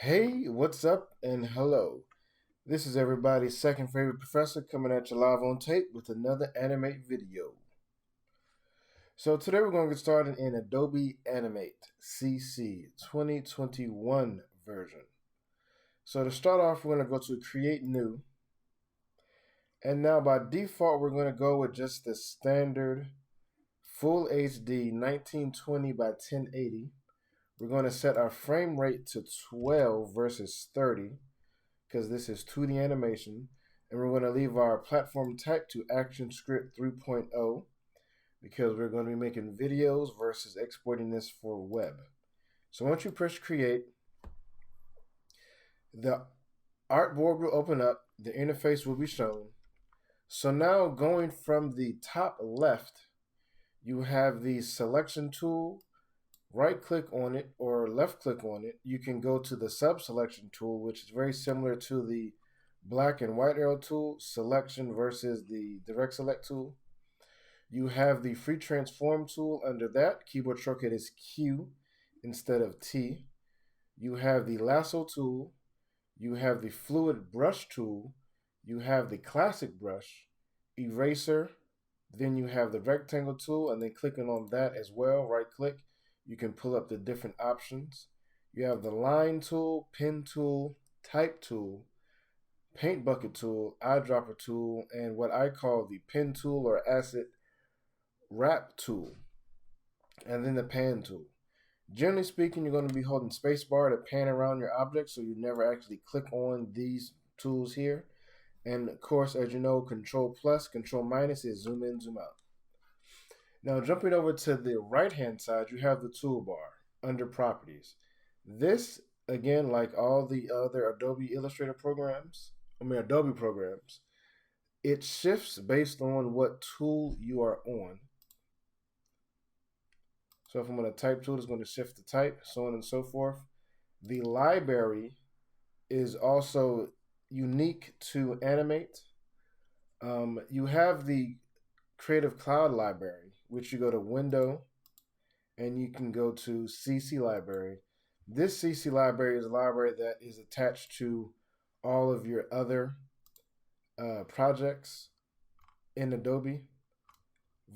Hey, what's up and hello. This is everybody's second favorite professor coming at you live on tape with another Animate video. So today we're going to get started in Adobe Animate CC 2021 version. So to start off, we're going to go to Create New. And now by default, we're going to go with just the standard Full HD 1920 by 1080. We're going to set our frame rate to 12 versus 30 because this is 2D animation. And we're going to leave our platform type to ActionScript 3.0 because we're going to be making videos versus exporting this for web. So once you push create, the artboard will open up, the interface will be shown. So now going from the top left, you have the selection tool. Right click on it or left click on it. You can go to the sub selection tool, which is very similar to the black and white arrow tool selection versus the direct select tool. You have the free transform tool under that. Keyboard shortcut is Q instead of T. You have the lasso tool. You have the fluid brush tool. You have the classic brush, eraser. Then you have the rectangle tool, and then clicking on that as well, right click, you can pull up the different options. You have the line tool, pen tool, type tool, paint bucket tool, eyedropper tool, and what I call the pen tool or asset wrap tool, and then the pan tool. Generally speaking, you're going to be holding spacebar to pan around your object, so you never actually click on these tools here. And of course, as you know, Control plus, Control minus is zoom in, zoom out. Now jumping over to the right hand side, you have the toolbar under properties. This, again, like all the other Adobe programs, it shifts based on what tool you are on. So if I'm on a type tool, it's going to shift the type, so on and so forth. The library is also unique to Animate. You have the Creative Cloud library, which you go to Window, and you can go to CC library. This CC library is a library that is attached to all of your other projects in Adobe,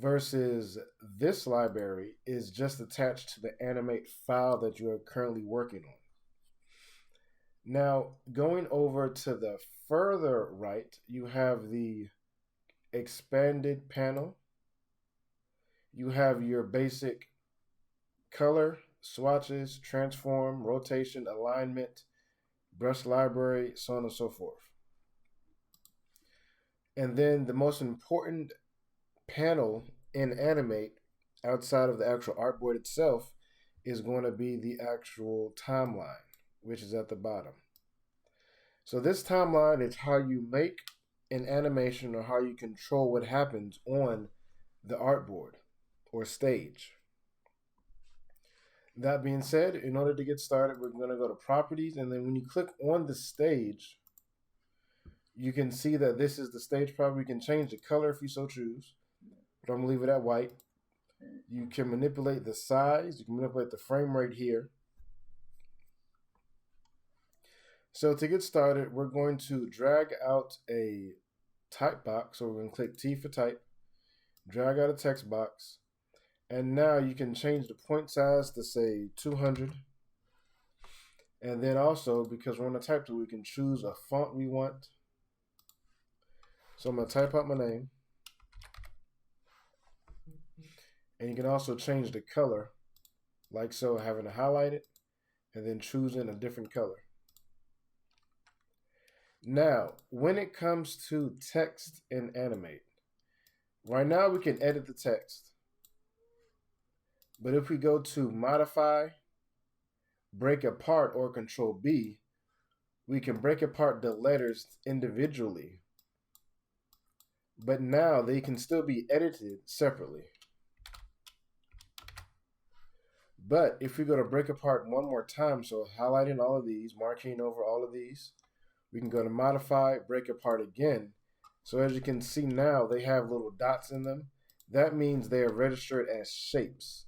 versus this library is just attached to the Animate file that you are currently working on. Now, going over to the further right, you have the expanded panel. You have your basic color, swatches, transform, rotation, alignment, brush library, so on and so forth. And then the most important panel in Animate, outside of the actual artboard itself, is going to be the actual timeline, which is at the bottom. So this timeline is how you make an animation or how you control what happens on the artboard or stage. That being said, in order to get started, we're going to go to properties, and then when you click on the stage, you can see that this is the stage property. You can change the color if you so choose, but I'm going to leave it at white. You can manipulate the size. You can manipulate the frame rate here. So to get started, we're going to drag out a type box. So we're going to click T for type, drag out a text box, and now you can change the point size to say 200. And then also, because we're on the type tool, we can choose a font we want. So I'm going to type out my name. And you can also change the color, like so, having to highlight it and then choosing a different color. Now, when it comes to text in Animate, right now we can edit the text. But if we go to Modify, Break Apart, or Control B, we can break apart the letters individually. But now they can still be edited separately. But if we go to break apart one more time, so highlighting all of these, marking over all of these, we can go to modify, break apart again. So as you can see now, they have little dots in them. That means they are registered as shapes.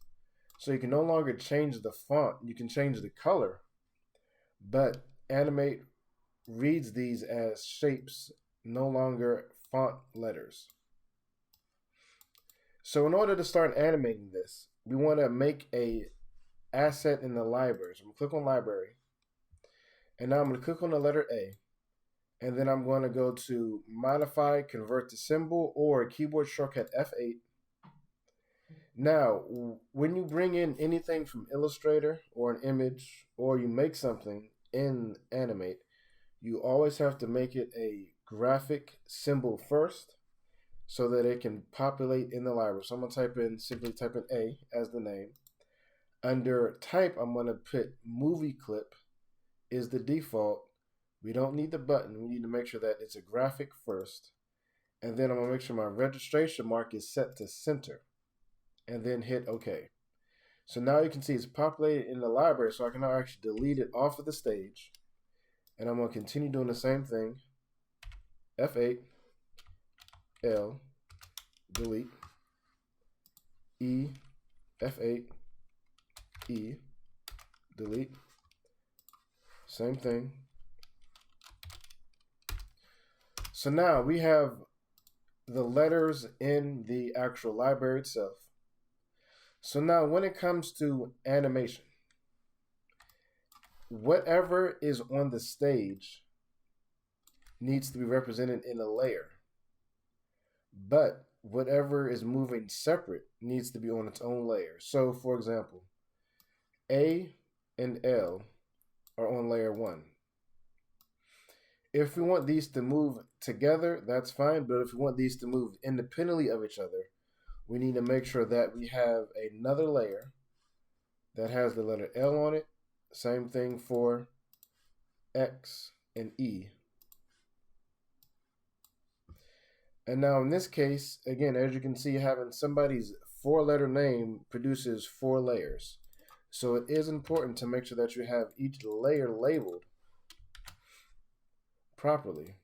So you can no longer change the font. You can change the color, but Animate reads these as shapes, no longer font letters. So in order to start animating this, we want to make a asset in the library. So I'm going to click on library, and now I'm going to click on the letter A, and then I'm going to go to modify, convert to symbol, or keyboard shortcut F8. Now, when you bring in anything from Illustrator or an image, or you make something in Animate, you always have to make it a graphic symbol first so that it can populate in the library. So I'm going to simply type in A as the name. Under type, I'm going to put movie clip is the default. We don't need the button. We need to make sure that it's a graphic first. And then I'm going to make sure my registration mark is set to center. And then hit OK. So now you can see it's populated in the library, so I can now actually delete it off of the stage. And I'm going to continue doing the same thing. F8, L, delete, E, F8, E, delete. Same thing. So now we have the letters in the actual library itself. So now when it comes to animation, whatever is on the stage needs to be represented in a layer. But whatever is moving separate needs to be on its own layer. So for example, A and L are on layer 1. If we want these to move together, that's fine. But if we want these to move independently of each other, we need to make sure that we have another layer that has the letter L on it. Same thing for X and E. And now in this case, again, as you can see, having somebody's 4-letter name produces 4 layers. So it is important to make sure that you have each layer labeled properly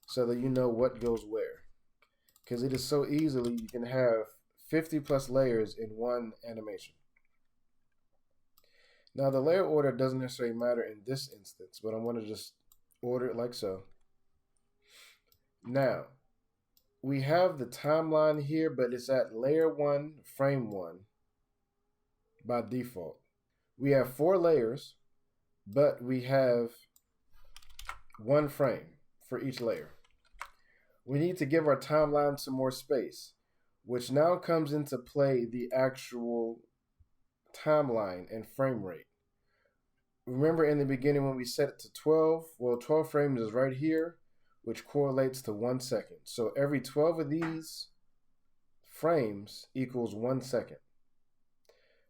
so that you know what goes where. Because it is so easily, you can have 50 plus layers in one animation. Now the layer order doesn't necessarily matter in this instance, but I'm going to just order it like so. Now, we have the timeline here, but it's at layer 1, frame 1 by default. We have 4 layers, but we have 1 frame for each layer. We need to give our timeline some more space, which now comes into play the actual timeline and frame rate. Remember in the beginning when we set it to 12, well, 12 frames is right here, which correlates to 1 second. So every 12 of these frames equals 1 second.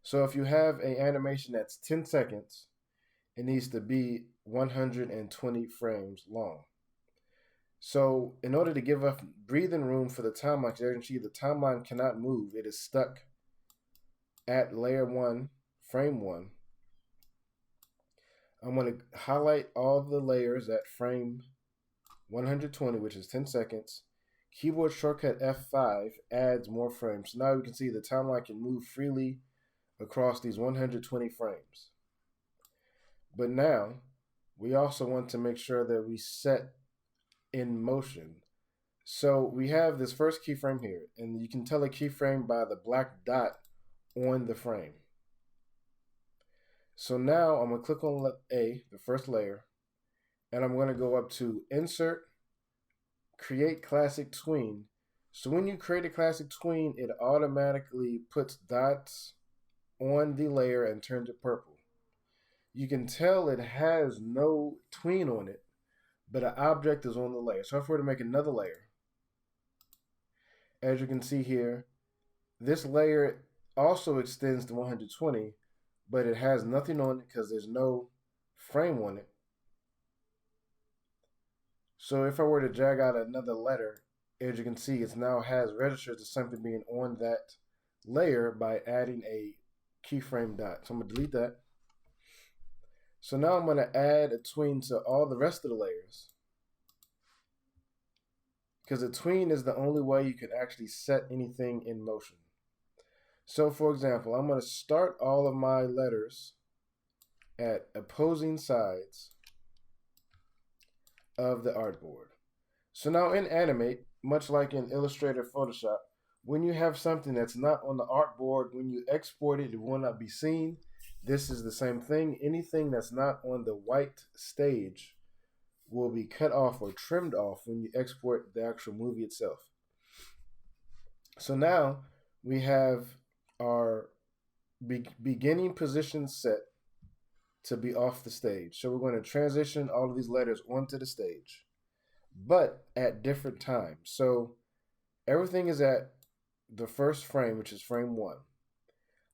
So if you have an animation that's 10 seconds, it needs to be 120 frames long. So in order to give us breathing room for the timeline, as you can see, the timeline cannot move. It is stuck at layer 1, frame 1. I'm going to highlight all the layers at frame 120, which is 10 seconds. Keyboard shortcut F5 adds more frames. So now we can see the timeline can move freely across these 120 frames. But now we also want to make sure that we set in motion. So we have this first keyframe here, and you can tell a keyframe by the black dot on the frame. So now I'm going to click on A, the first layer, and I'm going to go up to Insert, Create Classic Tween. So when you create a classic tween, it automatically puts dots on the layer and turns it purple. You can tell it has no tween on it, but an object is on the layer. So if we were to make another layer, as you can see here, this layer also extends to 120, but it has nothing on it because there's no frame on it. So if I were to drag out another letter, as you can see, it now has registered to something being on that layer by adding a keyframe dot. So I'm going to delete that. So now I'm going to add a tween to all the rest of the layers, because a tween is the only way you can actually set anything in motion. So for example, I'm going to start all of my letters at opposing sides of the artboard. So now in Animate, much like in Illustrator, Photoshop, when you have something that's not on the artboard, when you export it, it will not be seen. This is the same thing. Anything that's not on the white stage will be cut off or trimmed off when you export the actual movie itself. So now we have our beginning position set to be off the stage. So we're going to transition all of these letters onto the stage, but at different times. So everything is at the first frame, which is frame 1.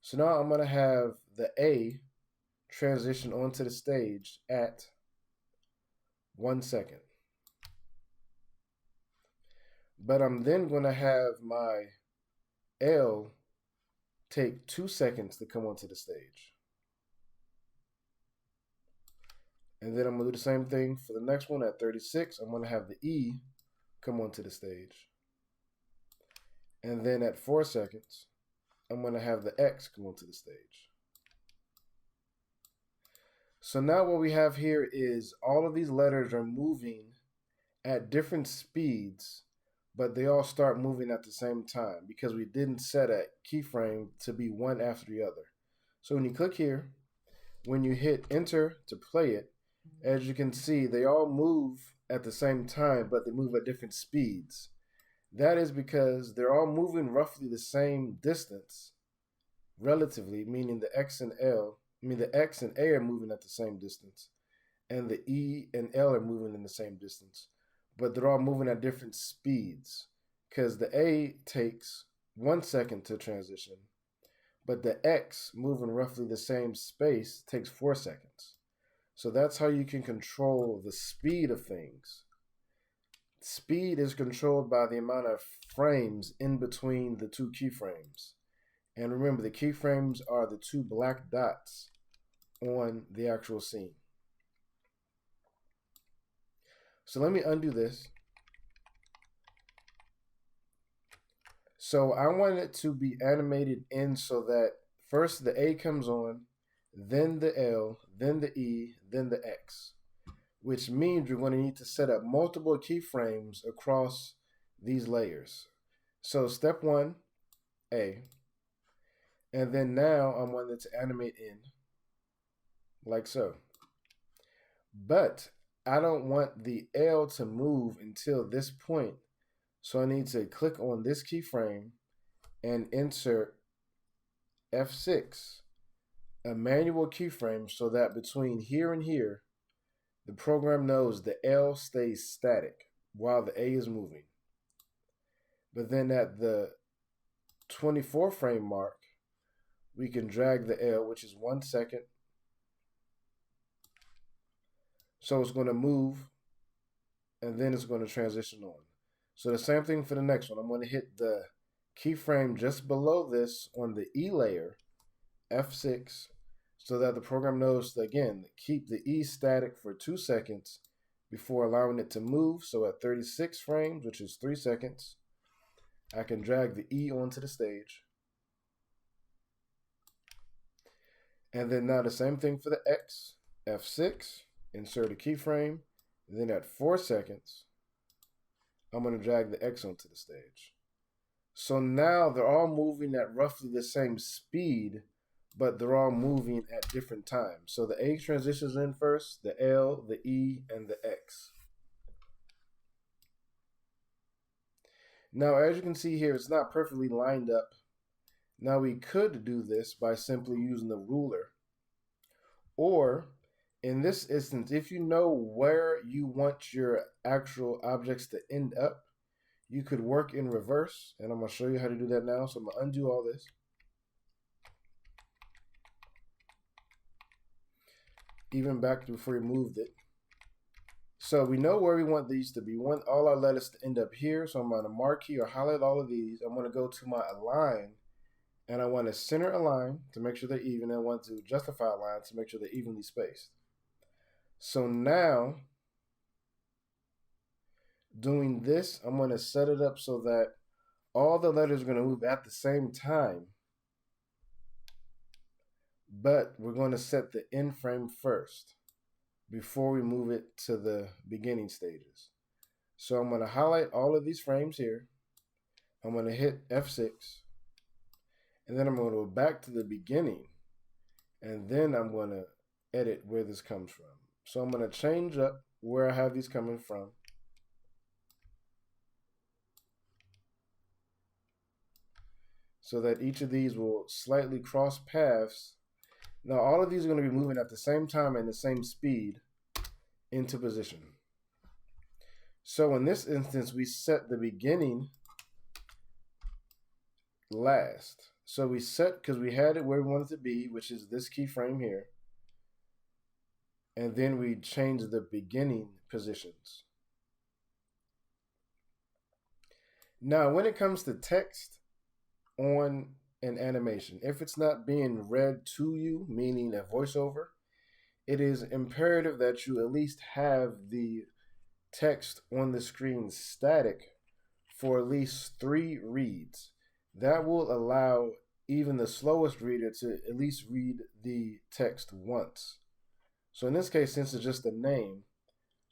So now I'm going to have the A transition onto the stage at 1 second. But I'm then going to have my L take 2 seconds to come onto the stage. And then I'm going to do the same thing for the next one at 36. I'm going to have the E come onto the stage. And then at 4 seconds, I'm going to have the X come onto the stage. So now what we have here is all of these letters are moving at different speeds, but they all start moving at the same time because we didn't set a keyframe to be one after the other. So when you click here, when you hit enter to play it, as you can see, they all move at the same time, but they move at different speeds. That is because they're all moving roughly the same distance, relatively, meaning the X and A are moving at the same distance, and the E and L are moving in the same distance, but they're all moving at different speeds because the A takes 1 second to transition, but the X, moving roughly the same space, takes 4 seconds. So that's how you can control the speed of things. Speed is controlled by the amount of frames in between the two keyframes. And remember, the keyframes are the 2 black dots on the actual scene. So let me undo this. So I want it to be animated in so that first the A comes on, then the L, then the E, then the X, which means you're going to need to set up multiple keyframes across these layers. So step 1, A, and then now I want it to animate in like so. But I don't want the L to move until this point, so I need to click on this keyframe and insert F6, a manual keyframe, so that between here and here, the program knows the L stays static while the A is moving. But then at the 24 frame mark, we can drag the L, which is 1 second. So it's going to move, and then it's going to transition on. So the same thing for the next one. I'm going to hit the keyframe just below this on the E layer, F6, so that the program knows to, again, keep the E static for 2 seconds before allowing it to move. So at 36 frames, which is 3 seconds, I can drag the E onto the stage. And then now the same thing for the X, F6, insert a keyframe. And then at 4 seconds, I'm going to drag the X onto the stage. So now they're all moving at roughly the same speed, but they're all moving at different times. So the A transitions in first, the L, the E, and the X. Now, as you can see here, it's not perfectly lined up. Now, we could do this by simply using the ruler. Or, in this instance, if you know where you want your actual objects to end up, you could work in reverse. And I'm going to show you how to do that now. So I'm going to undo all this. Even back to before we moved it. So we know where we want these to be. We want all our letters to end up here. So I'm going to marquee or highlight all of these. I'm going to go to my align, and I want to center align to make sure they're even. I want to justify align to make sure they're evenly spaced. So now, doing this, I'm going to set it up so that all the letters are going to move at the same time, but we're going to set the end frame first before we move it to the beginning stages. So I'm going to highlight all of these frames here. I'm going to hit F6, and then I'm going to go back to the beginning, and then I'm going to edit where this comes from. So I'm going to change up where I have these coming from. So that each of these will slightly cross paths. Now all of these are going to be moving at the same time and the same speed into position. So in this instance, we set the beginning last. So we set, because we had it where we wanted it to be, which is this keyframe here. And then we change the beginning positions. Now, when it comes to text on an animation, if it's not being read to you, meaning a voiceover, it is imperative that you at least have the text on the screen static for at least 3 reads. That will allow even the slowest reader to at least read the text once. So in this case, since it's just a name,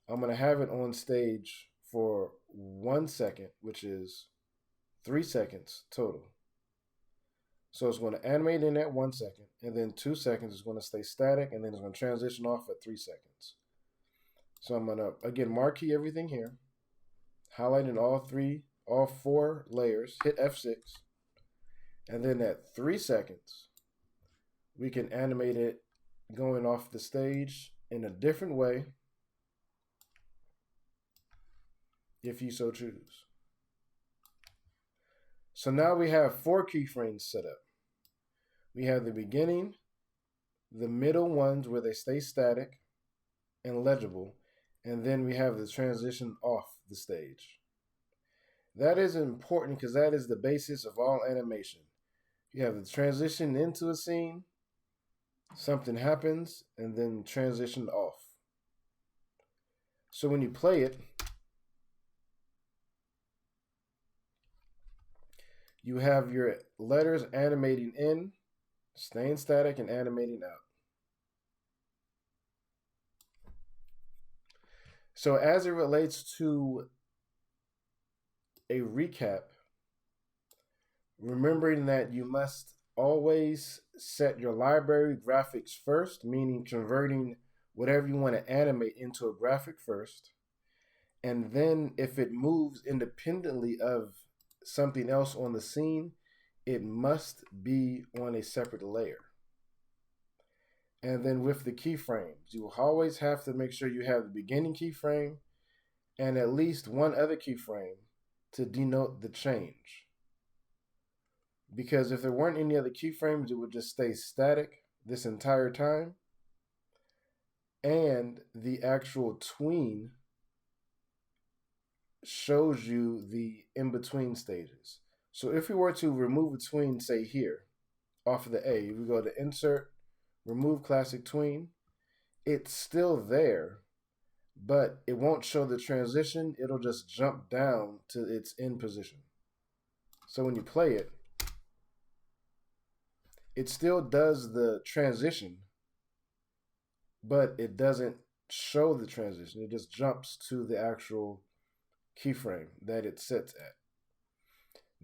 I'm going to have it on stage for 1 second, which is 3 seconds total. So it's going to animate in at 1 second, and then 2 seconds is going to stay static, and then it's going to transition off at 3 seconds. So I'm going to, again, marquee everything here, highlighting all 4 layers, hit F6, and then at 3 seconds, we can animate it going off the stage in a different way if you so choose. So now we have 4 keyframes set up. We have the beginning, the middle ones where they stay static and legible, and then we have the transition off the stage. That is important because that is the basis of all animation. You have the transition into a scene, something happens, and then transition off. So when you play it, you have your letters animating in, staying static, and animating out. So as it relates to a recap, remembering that you must always set your library graphics first, meaning converting whatever you want to animate into a graphic first. And then if it moves independently of something else on the scene, it must be on a separate layer. And then with the keyframes, you will always have to make sure you have the beginning keyframe and at least one other keyframe to denote the change. Because if there weren't any other keyframes, it would just stay static this entire time. And the actual tween shows you the in-between stages. So if we were to remove a tween, say here, off of the A, we go to Insert, Remove Classic Tween, it's still there, but it won't show the transition. It'll just jump down to its end position. So when you play it, it still does the transition, but it doesn't show the transition. It just jumps to the actual keyframe that it sits at.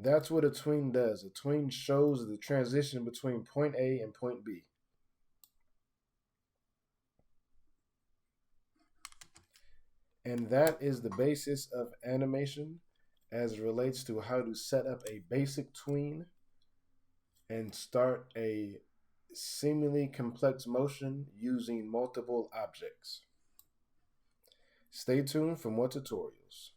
That's what a tween does. A tween shows the transition between point A and point B. And that is the basis of animation as it relates to how to set up a basic tween and start a seemingly complex motion using multiple objects. Stay tuned for more tutorials.